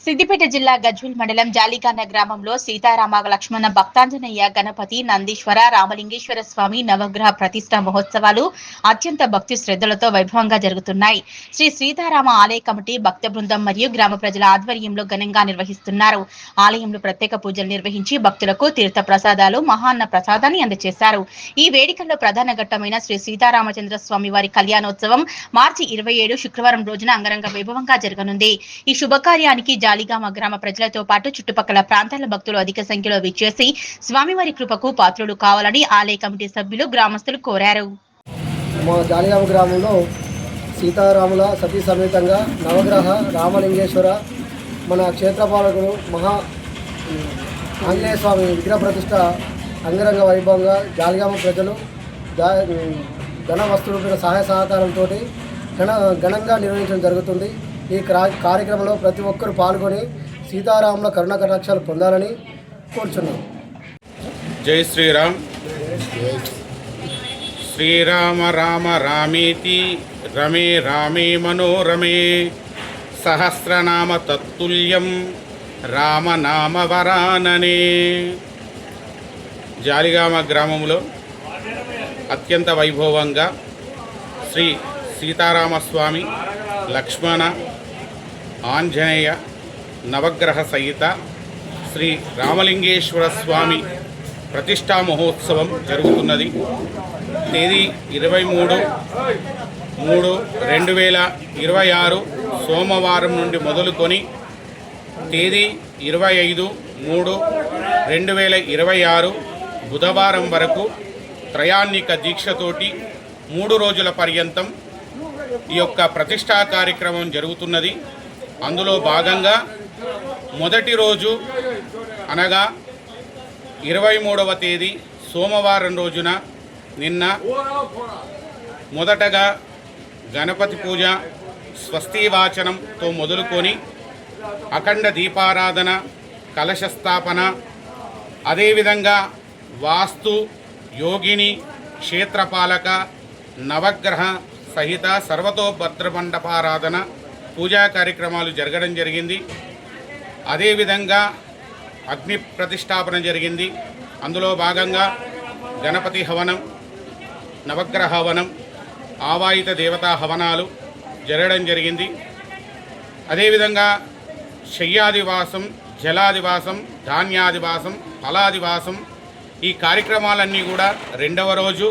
సిద్దిపేట జిల్లా గజ్వేల్ మండలం జాలికాన గ్రామంలో సీతారామ లక్ష్మణ భక్తాంజనేయ గణపతి నందీశ్వర రామలింగేశ్వర స్వామి నవగ్రహ ప్రతిష్ఠా మహోత్సవాలు అత్యంత భక్తి శ్రద్ధలతో వైభవంగా జరుగుతున్నాయి. శ్రీ సీతారామ ఆలయ కమిటీ భక్త బృందం మరియు గ్రామ ప్రజల ఆధ్వర్యంలో ఘనంగా నిర్వహిస్తున్నారు. ఆలయంలో ప్రత్యేక పూజలు నిర్వహించి భక్తులకు తీర్థ ప్రసాదాలు మహాన్న ప్రసాదాన్ని అందజేశారు. ఈ వేడుకల్లో ప్రధాన ఘట్టమైన శ్రీ సీతారామచంద్ర స్వామి వారి కళ్యాణోత్సవం మార్చి 27 శుక్రవారం రోజున అంగరంగ వైభవంగా జరగనుంది. ఈ శుభకార్యానికి జాలిగామ గ్రామ ప్రజలతో పాటు చుట్టుపక్కల ప్రాంతాల భక్తులు అధిక సంఖ్యలో విచ్చేసి స్వామివారి కృపకు పాత్రులు కావాలని ఆలయ కమిటీ సభ్యులు గ్రామస్తులు కోరారు. మా జాలిగామ గ్రామంలో సీతారాముల సతీ సమేతంగా నవగ్రహ రామలింగేశ్వర మన క్షేత్రపాలకుడు మహా ఆంజనేయ స్వామి విగ్రహ ప్రతిష్ట అంగరంగ వైభవంగా జాలిగామ ప్రజలు ఘన వస్తువుల సహాయ సహకారంతో ఘనంగా నిర్వహించడం జరుగుతుంది. ఈ కార్యక్రమంలో ప్రతి ఒక్కరూ పాల్గొని సీతారాముల కరుణ కటాక్షాలు పొందాలని కోరుచున్నాం. జై శ్రీరామ్. శ్రీరామ రామ రామేతి రమే రామే మనోరమే సహస్రనామ తత్తుల్యం రామనామ వరాననే. జాలిగామ గ్రామంలో అత్యంత వైభవంగా శ్రీ సీతారామస్వామి లక్ష్మణ ఆంజనేయ నవగ్రహ సహిత శ్రీ రామలింగేశ్వర స్వామి ప్రతిష్టా మహోత్సవం జరుగుతున్నది. తేదీ 23/3/2026 సోమవారం నుండి మొదలుకొని తేదీ 25/3/2026 బుధవారం వరకు త్రయాణిక దీక్షతోటి 3 రోజుల పర్యంతం ఈ యొక్క ప్రతిష్టా కార్యక్రమం జరుగుతున్నది. అందులో భాగంగా మొదటి రోజు అనగా 23వ తేదీ సోమవారం రోజున నిన్న మొదటగా గణపతి పూజ స్వస్తివాచనంతో మొదలుకొని అఖండ దీపారాధన కలశస్థాపన, అదేవిధంగా వాస్తు యోగిని క్షేత్రపాలక నవగ్రహ సహిత సర్వతోభద్రమండపారాధన పూజా కార్యక్రమాలు జరగడం జరిగింది. అదేవిధంగా అగ్ని ప్రతిష్టాపన జరిగింది. అందులో భాగంగా గణపతి హవనం, నవగ్రహ హవనం, ఆవాహిత దేవతా హవనాలు జరగడం జరిగింది. అదేవిధంగా శయ్యాదివాసం, జలాదివాసం, ధాన్యాదివాసం, ఫలాదివాసం ఈ కార్యక్రమాలన్నీ కూడా రెండవ రోజు